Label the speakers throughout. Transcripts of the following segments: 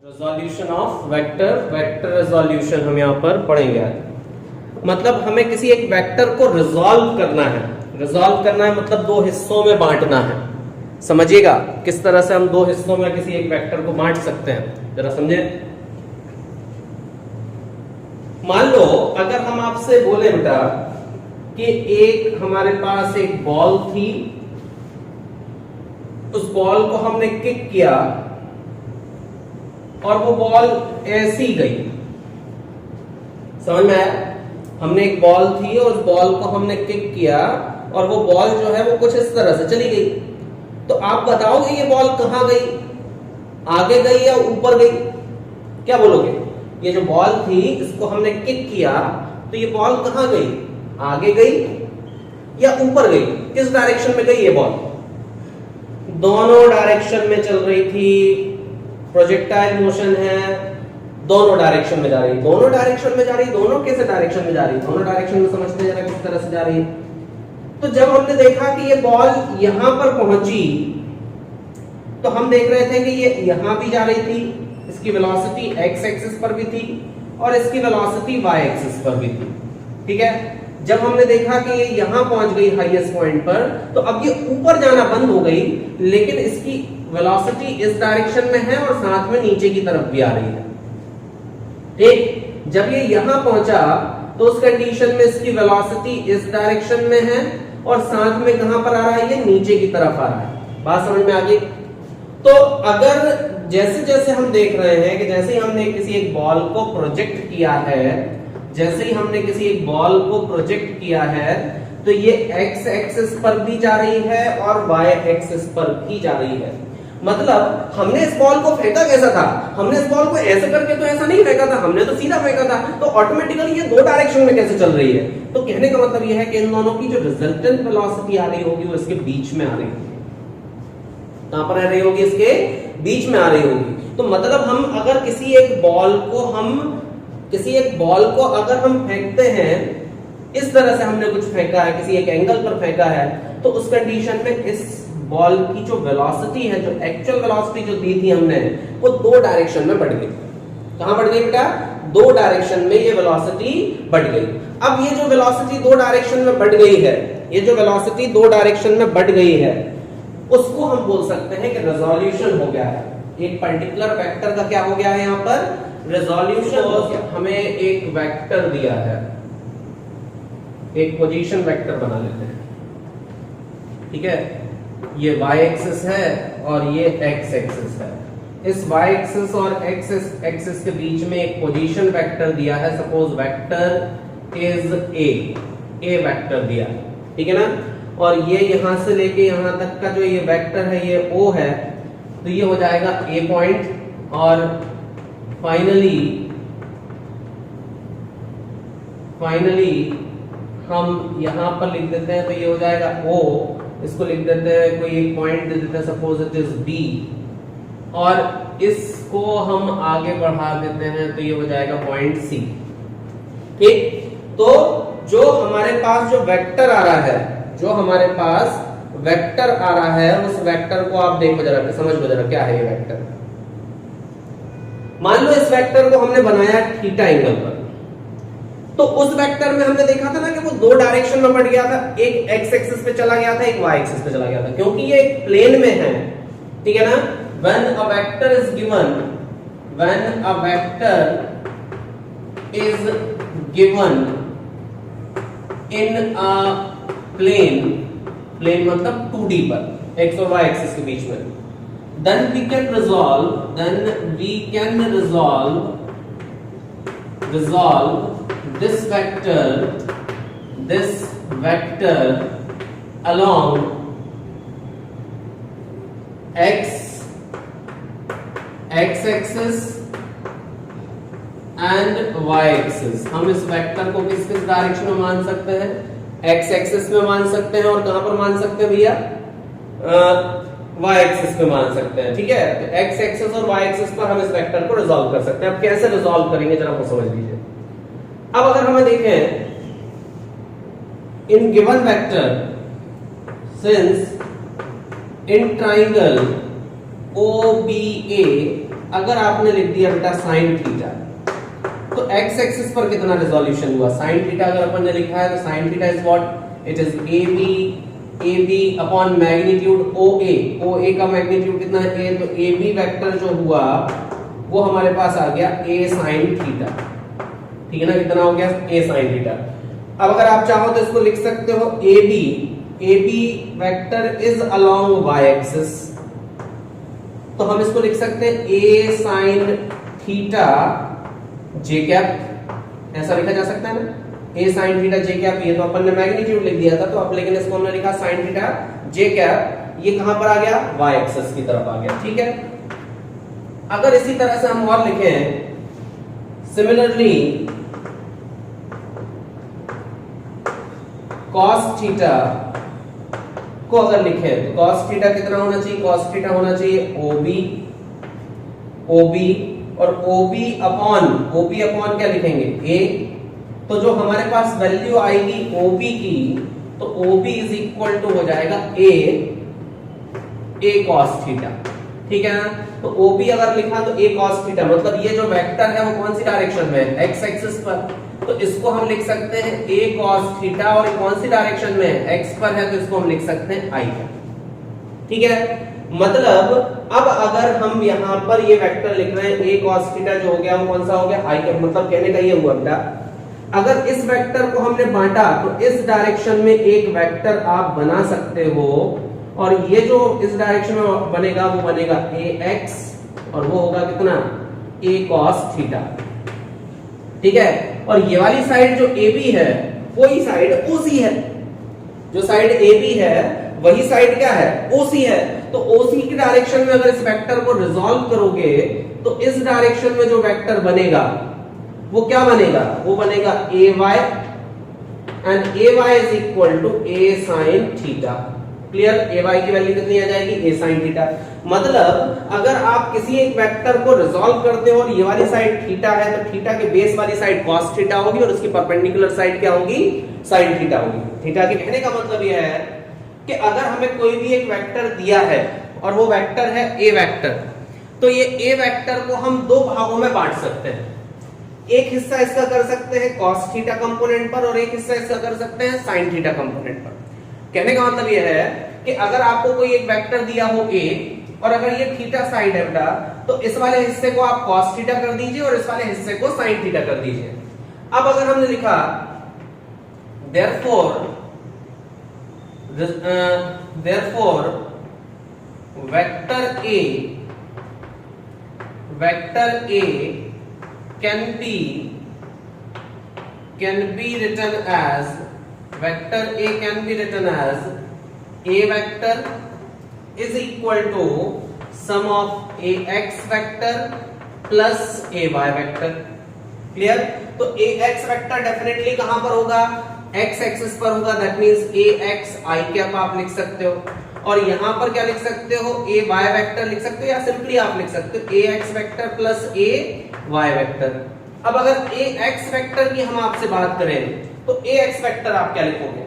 Speaker 1: Resolution of vector, vector resolution हम यहाँ पर पढ़ेंगे आज। मतलब हमें किसी एक वेक्टर को रिजॉल्व करना है। रिजॉल्व करना है मतलब दो हिस्सों में बांटना है। समझिएगा किस तरह से हम दो हिस्सों में किसी एक वेक्टर को बांट सकते हैं, जरा समझे। मान लो अगर हम आपसे बोले बेटा कि एक हमारे पास एक बॉल थी, उस बॉल को हमने किक किया और वो बॉल ऐसी गई। समझ में आया? हमने एक बॉल थी और उस बॉल को हमने किक किया और वो बॉल जो है वो कुछ इस तरह से चली गई। तो आप बताओगे ये बॉल कहां गई, आगे गई या ऊपर गई? क्या बोलोगे? ये जो बॉल थी इसको हमने किक किया तो ये बॉल कहां गई, आगे गई या ऊपर गई? किस डायरेक्शन में गई ये बॉल? दोनों डायरेक्शन में चल रही थी। प्रोजेक्टाइल मोशन है, दोनों डायरेक्शन में जा रही है। दोनों डायरेक्शन में जा रही है, दोनों कैसे डायरेक्शन में जा रही है? दोनों डायरेक्शन में समझते हैं जरा किस तरह से जा रही है। तो जब हमने देखा कि ये बॉल यहां पर पहुंची तो हम देख रहे थे कि ये यहां भी जा रही थी, इसकी वेलोसिटी एक्स एक्सिस पर भी थी और इसकी वेलोसिटी वाई एक्सिस पर भी थी। ठीक है, जब हमने देखा कि ये यहां पहुंच गई हाईएस्ट पॉइंट पर, तो अब ये ऊपर जाना बंद हो गई, लेकिन इसकी वेलोसिटी इस डायरेक्शन में है और साथ में नीचे की तरफ भी आ रही है। ठीक, जब ये यहां पहुंचा तो उस कंडीशन में इसकी वेलोसिटी इस डायरेक्शन में है और साथ में कहां पर आ रहा है, ये नीचे की तरफ आ रहा है। बात समझ में आ गई? तो अगर जैसे जैसे हम देख रहे हैं कि जैसे ही हमने किसी एक बॉल को प्रोजेक्ट किया है, जैसे ही हमने किसी एक बॉल को प्रोजेक्ट किया है तो ये एक्स एक्सिस पर भी जा रही है और वाई एक्सिस पर भी जा रही है। मतलब हमने इस बॉल को फेंका कैसा था? हमने इस बॉल को ऐसे करके तो ऐसा नहीं फेंका था, हमने तो सीधा फेंका था। तो ऑटोमेटिकली ये दो डायरेक्शन में कैसे चल रही है? तो कहने का मतलब ये है कि इन दोनों की जो रिजल्टेंट वेलोसिटी आ रही होगी वो इसके बीच में आ रही होगी। कहां पर आ रही होगी? इसके बीच में आ रही होगी। तो मतलब हम अगर किसी एक बॉल को अगर हम फेंकते हैं, इस तरह से हमने कुछ फेंका है, किसी एक एंगल पर फेंका है, तो उस कंडीशन में इस बॉल की जो वेलोसिटी है, जो एक्चुअल वेलोसिटी जो दी थी हमने, वो दो डायरेक्शन में बढ़ गई। कहां बढ़ गई बेटा? दो डायरेक्शन में ये वेलोसिटी बढ़ गई। अब ये जो वेलोसिटी दो डायरेक्शन में बढ़ गई है, ये जो वेलोसिटी दो डायरेक्शन में बढ़ गई है, उसको हम बोल सकते हैं कि रेजोल्यूशन हो गया है। एक पर्टिकुलर वेक्टर का क्या हो गया है यहाँ पर? रेजोल्यूशन हो गया। हमें एक वेक्टर दिया है, एक पोजीशन वेक्टर बना लेते हैं। ठीक है, ये y एक्सिस है और ये x एक्सिस है। इस y एक्सिस और x एक्सिस के बीच में एक पोजीशन वेक्टर दिया है। Suppose vector is a vector दिया है, ठीक है ना। और ये यहां से लेके यहां तक का जो ये वेक्टर है ये o है, तो ये हो जाएगा a पॉइंट। और फाइनली हम यहां पर लिख देते हैं, तो ये हो जाएगा o। इसको लिख देते हैं, कोई एक पॉइंट दे देते हैं, सपोज इट इज b, और इसको हम आगे बढ़ा देते हैं तो ये हो जाएगा पॉइंट c। ठीक, तो जो हमारे पास जो वेक्टर आ रहा है, जो हमारे पास वेक्टर आ रहा है, उस वेक्टर को आप देखो जरा, समझ लो जरा क्या है ये वेक्टर। मान लो इस वेक्टर को हमने बनाया थीटा एंगल पर, तो उस वेक्टर में हमने देखा था ना कि वो दो डायरेक्शन में बढ़ गया था। एक एक्स एक्सिस पे चला गया था, एक वाई एक्सिस पे चला गया था, क्योंकि ये एक प्लेन में है। ठीक है ना। When a vector is given in a plane मतलब 2D पर, एक्स और वाई एक्सिस के बीच में, then we can resolve this vector along x axis and y axis। हम इस वेक्टर को किस किस डायरेक्शन में मान सकते हैं? x एक्सिस में मान सकते हैं, और कहां पर मान सकते हैं भैया? y एक्सिस पे मान सकते हैं। ठीक है, तो x एक्सिस और y एक्सिस पर हम इस वेक्टर को रिजॉल्व कर सकते हैं। अब कैसे रिजॉल्व करेंगे जरा वो समझ लीजिए। अब अगर हमें देखें, in given vector, since in triangle O B A अगर आपने लिख दिया बेटा साइन थीटा, तो एक्स एक्सिस पर कितना रिजोल्यूशन हुआ? साइन थीटा अगर अपन ने लिखा है तो sine theta is what? It is A B upon magnitude O A का मैग्नीट्यूड कितना है? ए, तो ए बी वेक्टर जो हुआ वो हमारे पास आ गया ए साइन थीटा, ठीक है ना? कितना हो गया? A sine theta. अब अगर आप चाहो तो इसको लिख सकते हो A B vector is along Y axis, तो हम इसको लिख सकते हैं A sine theta J cap, ऐसा लिखा जा सकता है ना? A sine theta J cap, ये तो अपन ने मैग्नीट्यूड लिख दिया था, तो अब लेकिन इसको हमने लिखा साइन थीटा जे कैप, ये कहां पर आ गया? वाई एक्सिस की तरफ आ गया, ठीक है? अगर इसी तरह से हम और लिखें, सिमिलरली cos थीटा को अगर लिखें तो cos थीटा कितना होना चाहिए? cos थीटा होना चाहिए OB और OB अपॉन क्या लिखेंगे? A, तो जो हमारे पास वैल्यू आएगी OB की, तो OB इज इक्वल टू हो जाएगा A cos थीटा, ठीक है ना? तो OB अगर लिखा तो A cos थीटा, मतलब ये जो वेक्टर है वो कौन सी डायरेक्शन में है? एक्स एक्सिस पर, तो इसको हम लिख सकते हैं A cos थीटा, और कौन सी डायरेक्शन में है? एक्स पर है, तो इसको हम लिख सकते हैं I पर, ठीक है? मतलब अब अगर हम यहां पर ये वेक्टर लिख रहे हैं A cos थीटा, जो हो गया वो कौन सा हो गया? I का, मतलब कहने का ये हुआ बेटा, अगर इस वेक्टर को हमने बांटा तो इस डायरेक्शन में एक वेक्टर आप बना सकते हो, और ये जो इस डायरेक्शन में बनेगा वो बनेगा AX, और वो होगा कितना? A cos थीटा, ठीक है? और ये वाली साइड जो AB है वही साइड OC है, जो साइड AB है वही साइड क्या है? OC है, तो OC की डायरेक्शन में अगर इस वेक्टर को रिजॉल्व करोगे तो इस डायरेक्शन में जो वेक्टर बनेगा वो क्या बनेगा? वो बनेगा AY, and AY is equal to A sin theta. Clear? AY की वैल्यू कितनी आ जाएगी? A sin theta. मतलब अगर आप किसी एक वेक्टर को रिजॉल्व करते हो और ये वाली साइड थीटा है, तो थीटा के बेस वाली साइड cos थीटा होगी और उसकी परपेंडिकुलर साइड क्या होगी? sin थीटा होगी। थीटा के कहने का मतलब यह है कि अगर हमें कोई भी एक वेक्टर दिया है और वो वेक्टर है A वेक्टर, तो ये A वेक्टर को हम दो भागों में बांट सकते हैं। एक हिस्सा इसका कर सकते हैं cos थीटा कंपोनेंट पर, और एक हिस्सा इसका कर सकते हैं sin थीटा कंपोनेंट पर। कहने का मतलब यह है कि अगर आपको कोई एक वेक्टर दिया हो A, और अगर ये थीटा साइड है बेटा, तो इस वाले हिस्से को आप cos थीटा कर दीजिए और इस वाले हिस्से को sin थीटा कर दीजिए। अब अगर हमने लिखा therefore vector A can be written as vector A can be written as A vector is equal to sum of AX vector plus AY vector। Clear? तो AX वेक्टर डेफिनेटली कहां पर होगा? X एक्सिस पर होगा, that means AX I cap आप लिख सकते हो, और यहां पर क्या लिख सकते हो? AY वेक्टर लिख सकते हो, या सिंपली आप लिख सकते हो AX vector plus AY vector. अब अगर AX वेक्टर की हम आपसे बात करें तो AX वेक्टर आप क्या लिखोगे?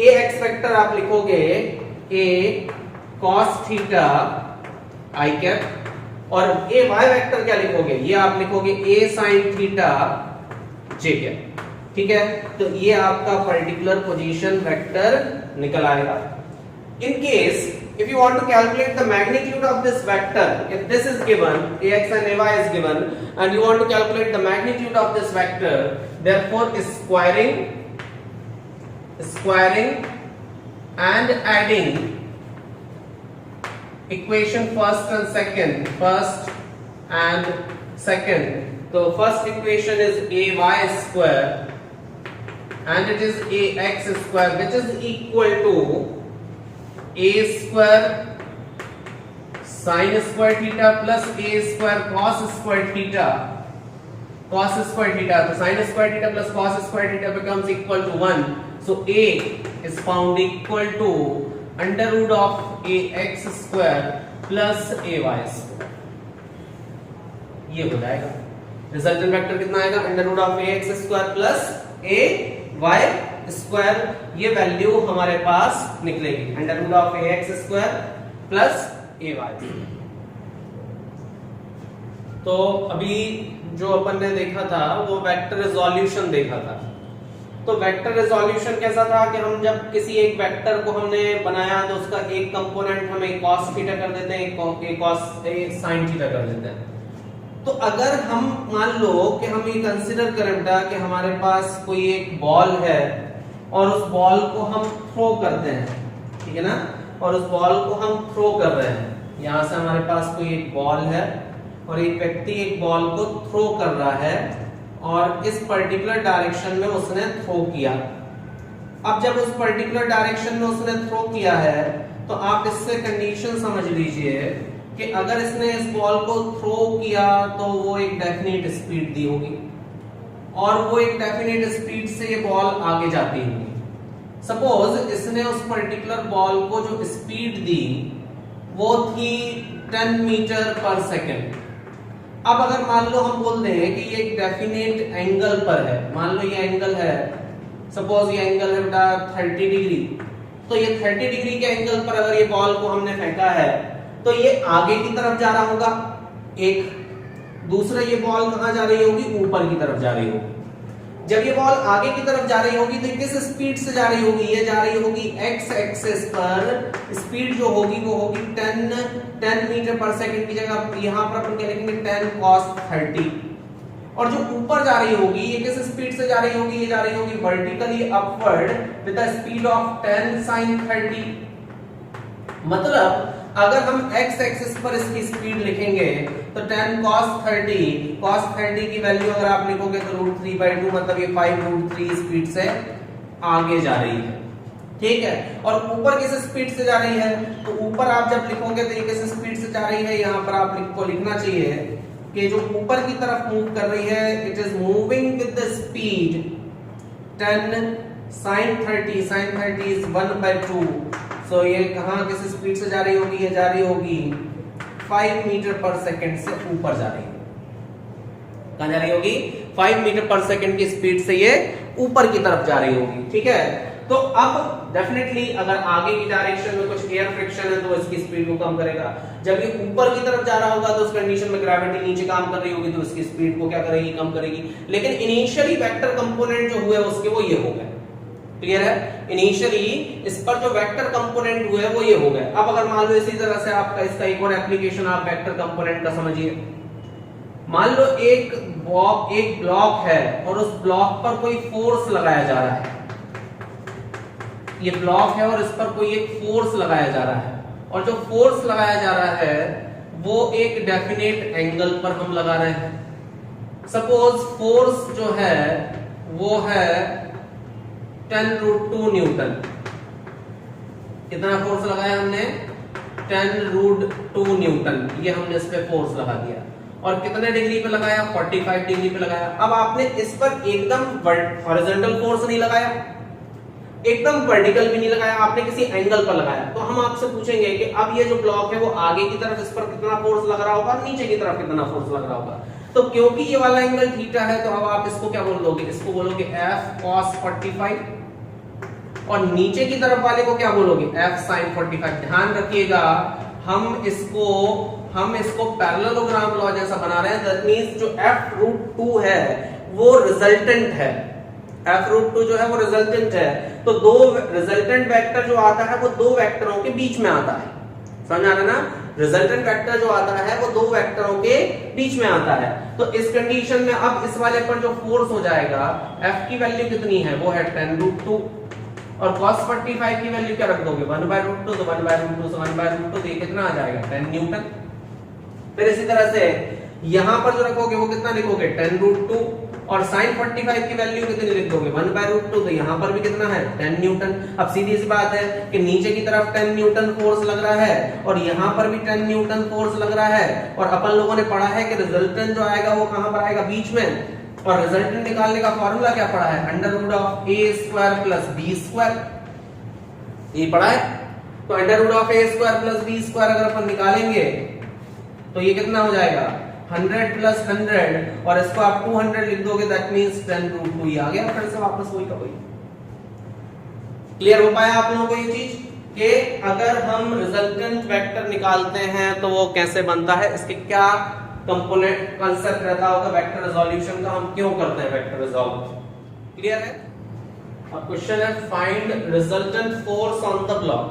Speaker 1: AX वेक्टर आप लिखोगे A cos theta I cap, और AY वेक्टर क्या लिखोगे? ये आप लिखोगे A sin theta J cap, ठीक है? तो ये आपका पर्टिकुलर पोजीशन वेक्टर निकल आएगा। In case if you want to calculate the magnitude of this vector, if this is given, AX and AY is given, and you want to calculate the magnitude of this vector, therefore squaring and adding equation first and second. So first equation is AY square and it is AX square, which is equal to A square sin square theta plus A square cos square theta. So sin square theta plus cos square theta becomes equal to 1. So A is found equal to under root of AX square plus AY square. ये हो जाएगा resultant vector कितना आएगा? Under root of AX square plus AY square. ये value हमारे पास निकलेगी under root of AX square plus AY। तो अभी जो अपन ने देखा था वो वेक्टर रिजोल्यूशन देखा था। तो वेक्टर रिजोल्यूशन कैसा था कि हम जब किसी एक वेक्टर को हमने बनाया तो उसका एक कंपोनेंट हम एक cos थीटा कर देते हैं, एक cos एक sin थीटा कर देते हैं। तो अगर हम मान लो कि हम ये कंसीडर करें बेटा कि हमारे पास कोई एक बॉल है और उस बॉल को हम थ्रो करते हैं, ठीक है ना, और उस बॉल को हम थ्रो कर रहे हैं। यहां से हमारे पास कोई एक बॉल है और एक व्यक्ति एक बॉल को थ्रो कर रहा है और इस पर्टिकुलर डायरेक्शन में उसने थ्रो किया। अब जब उस पर्टिकुलर डायरेक्शन में उसने थ्रो किया है तो आप इससे कंडीशन समझ लीजिए कि अगर इसने इस बॉल को थ्रो किया तो वो एक डेफिनेट स्पीड दी होगी और वो एक डेफिनेट स्पीड से ये बॉल आगे जाती होगी। सपोज इसने उस पर्टिकुलर बॉल को जो स्पीड दी वो थी 10 मीटर पर सेकेंड। अब अगर मान लो हम बोल दें कि ये एक डेफिनेट एंगल पर है, मान लो ये एंगल है, सपोज ये एंगल है बेटा 30 डिग्री, तो ये 30 डिग्री के एंगल पर अगर ये बॉल को हमने फेंका है तो ये आगे की तरफ जा रहा होगा एक, दूसरा ये बॉल कहां जा रही होगी, ऊपर की तरफ जा रही होगी। जब ये बॉल आगे की तरफ जा रही होगी तो किस स्पीड से जा रही होगी, ये जा रही होगी एक्स एक्सिस पर, स्पीड जो होगी वो होगी 10 मीटर पर सेकंड की जगह यहां पर अपन क्या लिखेंगे 10 cos 30। और जो ऊपर जा रही होगी ये किस स्पीड से जा रही होगी, ये जा रही होगी vertically upward with the speed of 10 sin 30। मतलब अगर हम x एक्सिस पर इसकी स्पीड लिखेंगे तो 10 cos 30 की वैल्यू अगर आप लिखोगे तो √3/2, मतलब ये 5√3 स्पीड से आगे जा रही है, ठीक है। और ऊपर किस स्पीड से जा रही है, तो ऊपर आप जब लिखोगे तो ये किस स्पीड से जा रही है, यहां पर आपको लिखना चाहिए कि जो ऊपर की तरफ मूव कर रही है it is moving with the speed 10 sin 30 is 1/2। सो ये कहां किस स्पीड से जा रही होगी, ये जा रही होगी 5 मीटर पर सेकंड से ऊपर जा रही होगी। कहां जा रही होगी, 5 मीटर पर सेकंड की स्पीड से ये ऊपर की तरफ जा रही होगी, ठीक है। तो अब डेफिनेटली अगर आगे की डायरेक्शन में कुछ एयर फ्रिक्शन है तो इसकी स्पीड को कम करेगा। जब ये ऊपर की तरफ जा रहा होगा तो उस कंडीशन में ग्रेविटी नीचे काम कर रही होगी तो उसकी स्पीड को क्या करेगी, कम करेगी। लेकिन इनिशियली वेक्टर कंपोनेंट जो हुए उसके वो ये हो गए, क्लियर है। इनिशियली इस पर जो वेक्टर कंपोनेंट हुए वो ये हो गए। अब अगर मान लो इसी तरह से आपका इसका एक और एप्लीकेशन आप वेक्टर कंपोनेंट का समझिए। मान लो एक ब्लॉक है और उस ब्लॉक पर कोई फोर्स लगाया जा रहा है, ये ब्लॉक है और इस पर कोई एक फोर्स लगाया जा रहा है और जो फोर्स लगाया जा रहा है वो एक डेफिनेट एंगल पर हम लगा रहे हैं। सपोज फोर्स जो है वो है 10√2 न्यूटन। कितना फोर्स लगाया हमने, 10√2 न्यूटन, ये हमने इस पे फोर्स लगा दिया और कितने डिग्री पे लगाया, 45 डिग्री पे लगाया। अब आपने इस पर एकदम हॉरिजॉन्टल फोर्स नहीं लगाया, एकदम वर्टिकल भी नहीं लगाया, आपने किसी एंगल पर लगाया। तो हम आपसे पूछेंगे कि अब ये जो ब्लॉक है वो आगे की तरफ इस पर कितना फोर्स लग रहा होगा, नीचे की तरफ कितना फोर्स लग रहा होगा। तो क्योंकि ये वाला एंगल थीटा है तो अब आप इसको क्या बोल दोगे, इसको बोलोगे F cos 45 और नीचे की तरफ वाले को क्या बोलोगे, F sin 45। ध्यान रखिएगा हम इसको पैरेललोग्राम लॉ जैसा बना रहे हैं। दैट मींस जो F√2 है वो रिजल्टेंट है, F√2 जो है वो रिजल्टेंट है। तो दो रिजल्टेंट वेक्टर जो आता है वो दो वेक्टरों के बीच में आता है, समझ आ रहा है ना। रिजल्टेंट वेक्टर जो आता है वो दो वेक्टरों के बीच में आता है। तो इस कंडीशन में अब इस वाले पर जो फोर्स हो जाएगा F की वैल्यू कितनी है, वो है 10√2 और cos 45 की वैल्यू क्या रख दोगे, 1/√2। तो 1/√2 से 1/√2 तो ये कितना आ जाएगा, 10 न्यूटन। फिर इसी तरह से यहां पर जो रखोगे वो कितना लिखोगे, 10√2 और sin 45 की वैल्यू कितनी लिख दोगे, 1/√2। तो यहां पर भी कितना है, 10 न्यूटन। अब सीधी सी बात है कि नीचे की तरफ 10 न्यूटन फोर्स लग रहा है और यहां पर भी 10 न्यूटन फोर्स लग रहा है और अपन लोगों ने पढ़ा है कि रिजल्टेंट जो आएगा वो कहां पर आएगा, बीच में। और रिजल्टेंट निकालने का फॉर्मूला क्या पढ़ा है, √a² + b², ये पढ़ा है। तो √a² + b² अगर अपन निकालेंगे तो ये कितना हो जाएगा, 100 + 100 और इसको आप 200 लिख दोगे, दैट मींस 10√2 आ गया। फिर से वापस वही का वही। क्लियर हो पाया आप लोगों को ये चीज कि अगर हम रिजल्टेंट वेक्टर निकालते हैं तो वो कैसे बनता है, इसके क्या कंपोनेंट कांसेप्ट रहता होगा वेक्टर रिजोल्यूशन का, हम क्यों करते हैं वेक्टर रिजॉल्व। क्लियर है। अब क्वेश्चन है find resultant force on the block.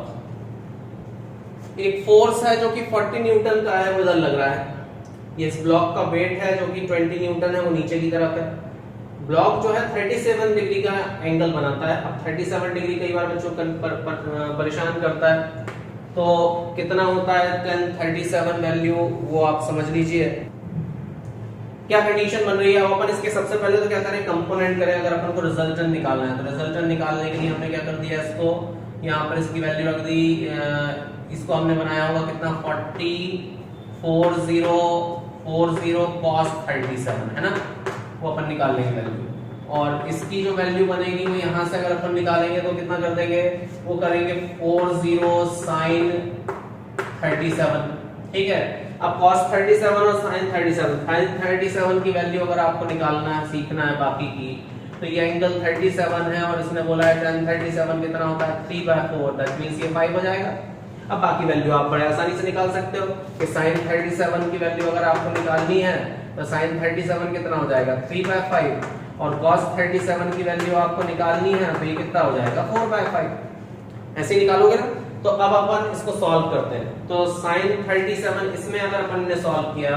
Speaker 1: एक फोर्स है जो कि 40 न्यूटन का है, वो इधर लग रहा है। ये इस ब्लॉक का वेट है जो कि 20 न्यूटन है, वो नीचे की तरफ है। ब्लॉक जो है 37 डिग्री का एंगल बनाता है। अब 37 डिग्री कई बार बच्चों को परेशान करता है, तो कितना होता है 10 37 वैल्यू, वो आप समझ लीजिए। क्या कंडीशन बन रही है, अपन इसके सबसे पहले तो क्या करें, कंपोनेंट करें। अगर अपन को रिजल्टेंट निकालना है तो रिजल्टेंट निकालने के लिए हमने क्या कर दिया, इसको यहाँ पर इसकी वैल्यू रख दी। इसको हमने बनाया होगा कितना 40 cos 37 है ना, वो अपन निकाल लेंगे वैल्यू। और इसकी जो वैल्यू बनेगी वो यहाँ से अगर अपन निकालेंगे तो कितना कर देंगे, वो करेंगे 40 sin 37। ठीक है। अब cos 37 और sin 37 की वैल्यू अगर आपको निकालना है, सीखना है बाकी की, तो ये एंगल 37 है और इसने बोला है tan 37 कितना होता है 3/4, दैट मींस ये 5 हो जाएगा। अब बाकी वैल्यू आप बड़े आसानी से निकाल सकते हो कि sin 37 की वैल्यू अगर आपको निकालनी है तो sin 37 कितना हो जाएगा 3/5, और cos 37 की वैल्यू आपको निकालनी है तो ये कितना हो जाएगा 4/5। ऐसे ही निकालोगे ना। तो अब अपन इसको सॉल्व करते हैं। तो sin 37 इसमें अगर अपन ने सॉल्व किया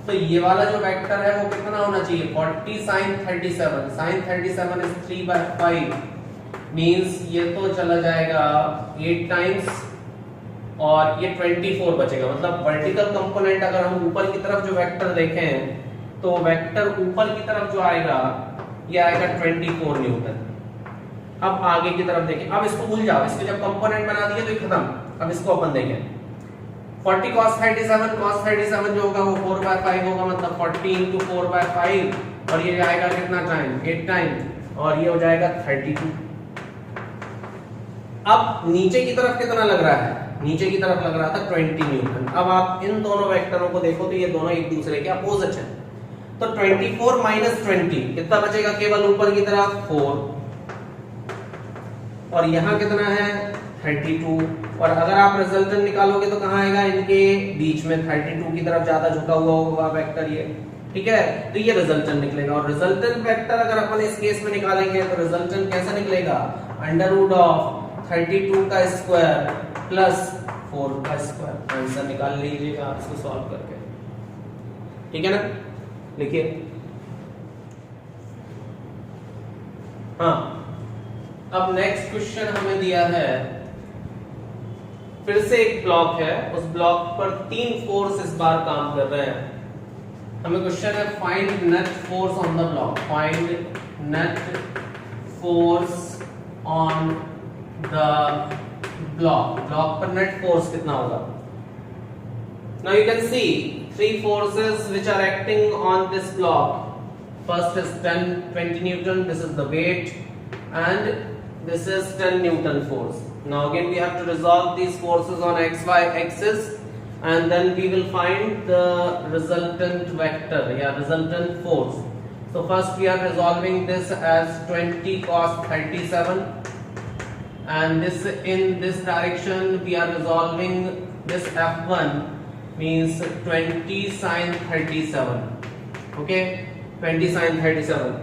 Speaker 1: तो ये वाला जो वेक्टर है वो कितना होना चाहिए 40 sin 37। sin 37 इज 3/5, मींस ये तो चला जाएगा 8 टाइम्स और ये 24 बचेगा। मतलब वर्टिकल कंपोनेंट अगर हम ऊपर की तरफ जो वेक्टर देखें तो वेक्टर ऊपर की तरफ जो आएगा ये आएगा 24 न्यूटन। अब आगे की तरफ देखें, अब इसको भूल जाओ, इसके जब कंपोनेंट बना दिए तो ये खत्म। अब इसको अपन देखें 40 cos 37 जो होगा वो 4/5 होगा, मतलब 40 into 4/5, और ये आएगा कितना टाइम 8 टाइम, और ये हो जाएगा 32। अब नीचे की तरफ कितना लग रहा है, नीचे की तरफ लग रहा था 20 न्यूटन। अब आप इन दोनों वेक्टरों को देखो तो ये दोनों एक दूसरे के अपोजिट हैं। तो 24 माइनस 20 कितना बचेगा, केवल ऊपर की तरफ 4, और यहां कितना है 32। और अगर आप रिजल्टेंट निकालोगे तो कहां आएगा, इनके बीच में 32 की तरफ ज्यादा झुका हुआ होगा वेक्टर ये। ठीक है। तो ये रिजल्टेंट निकलेगा। और रिजल्टेंट वेक्टर अगर अपन इस केस में निकालेंगे तो रिजल्टेंट कैसा निकलेगा, √32 का स्क्वायर प्लस 4 का स्क्वायर। आंसर निकाल लीजिएगा आप इसको सॉल्व करके। ठीक है ना, लिखिए। हाँ, अब नेक्स्ट क्वेश्चन हमें दिया है, फिर से एक ब्लॉक है, उस ब्लॉक पर 3 फोर्स इस बार काम कर रहे हैं। हमें क्वेश्चन है find net force on the block. Find net force on the block. Block पर नेट फोर्स कितना होगा। Now you can see 3 forces which are acting on this block. First is 20 Newton, this is the weight, and this is 10 Newton force. Now again we have to resolve these forces on xy axis, and then we will find the resultant vector, resultant force. So first we are resolving this as 20 cos 37, and this in this direction we are resolving this f1 means 20 sin 37. Okay, 20 sin 37.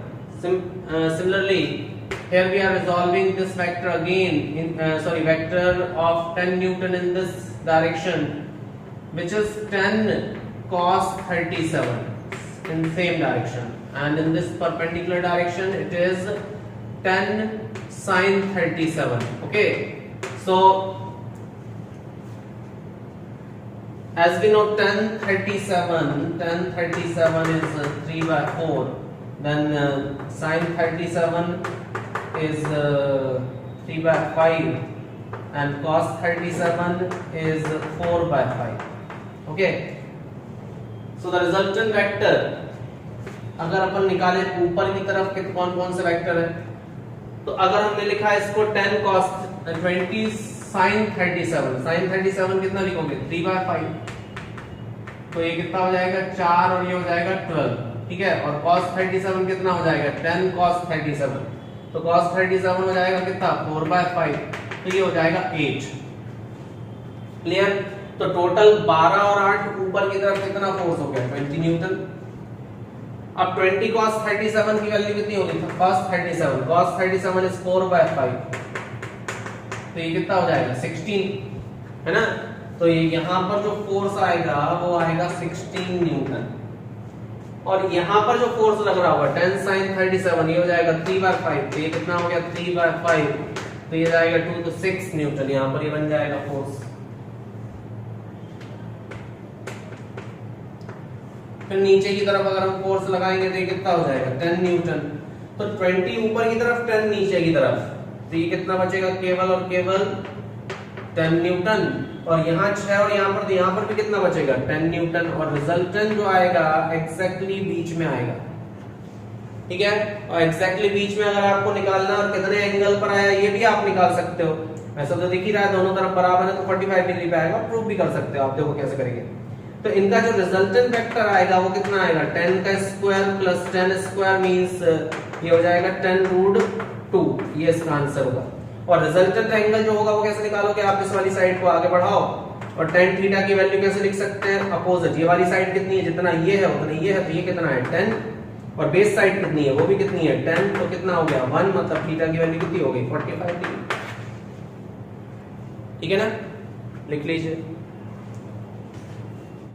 Speaker 1: Similarly, here we are resolving this vector again in vector of 10 Newton in this direction, which is 10 cos 37 in the same direction, and in this perpendicular direction it is 10 sin 37. Okay, so as we know 1037 is 3/4, then sin 37 is 3/5, and cos 37 is 4/5. Okay, so the resultant vector अगर अपन निकाले ऊपर की तरफ के कौन कौन से vector है, तो अगर हमने लिखा है इसको 10 cos 20 sin 37 कितना लिखोगे 3/5, तो ये कितना हो जाएगा 4 और ये हो जाएगा 12। ठीक है। और cos 37 कितना हो जाएगा 10 cos 37, तो cos 37 हो जाएगा कितना 4/5, तो ये हो जाएगा 8। क्लियर। तो टोटल 12 और 8 ऊपर की तरफ कितना फोर्स हो गया 20 न्यूटन। अब 20 cos 37 की वैल्यू कितनी होगी cos 37 इज 4/5, तो ये कितना हो जाएगा 16 है ना। तो ये यहां पर जो फोर्स आएगा वो आएगा 16 न्यूटन, और यहां पर जो फोर्स लग रहा होगा 10 sin 37 ये हो जाएगा 3/5, तो ये कितना हो गया 3/5, तो ये जाएगा 2 तो 6 न्यूटन, यहां पर ये बन जाएगा फोर्स। फिर नीचे की तरफ अगर हम फोर्स लगाएंगे तो ये कितना हो जाएगा 10 न्यूटन। तो 20 ऊपर की तरफ 10 नीचे की तरफ, तो ये कितना बचेगा केवल और केवल 10 न्यूटन, और यहाँ 6 और यहाँ पर, तो यहाँ पर भी कितना बचेगा 10 न्यूटन, और रिजल्टेंट जो आएगा एग्जैक्टली बीच में आएगा। ठीक है, और एग्जैक्टली बीच में अगर आपको निकालना और कितने एंगल पर आया ये भी आप निकाल सकते हो। ऐसा तो दिख ही रहा है दोनों तरफ बराबर है तो 45 डिग्री पे आएगा, प्रूव भी कर सकते हो आप, देखो कैसे करेंगे। तो इनका जो रिजल्टेंट वेक्टर आएगा वो कितना आएगा 10 का स्क्वायर प्लस 10 स्क्वायर मींस ये हो जाएगा 10√2, ये इसका आंसर होगा। और रिजल्टेंट एंगल जो होगा वो कैसे निकालोगे आप, इस वाली साइड को आगे बढ़ाओ और tan थीटा की वैल्यू कैसे लिख सकते हैं अपोजिट, ये वाली साइड कितनी है जितना ये है उतना ये है, तो ये कितना है 10, और बेस साइड कितनी है वो भी कितनी है 10, तो कितना हो गया 1, मतलब थीटा की वैल्यू कितनी हो गई 45 डिग्री। ठीक है ना, लिख लीजिए।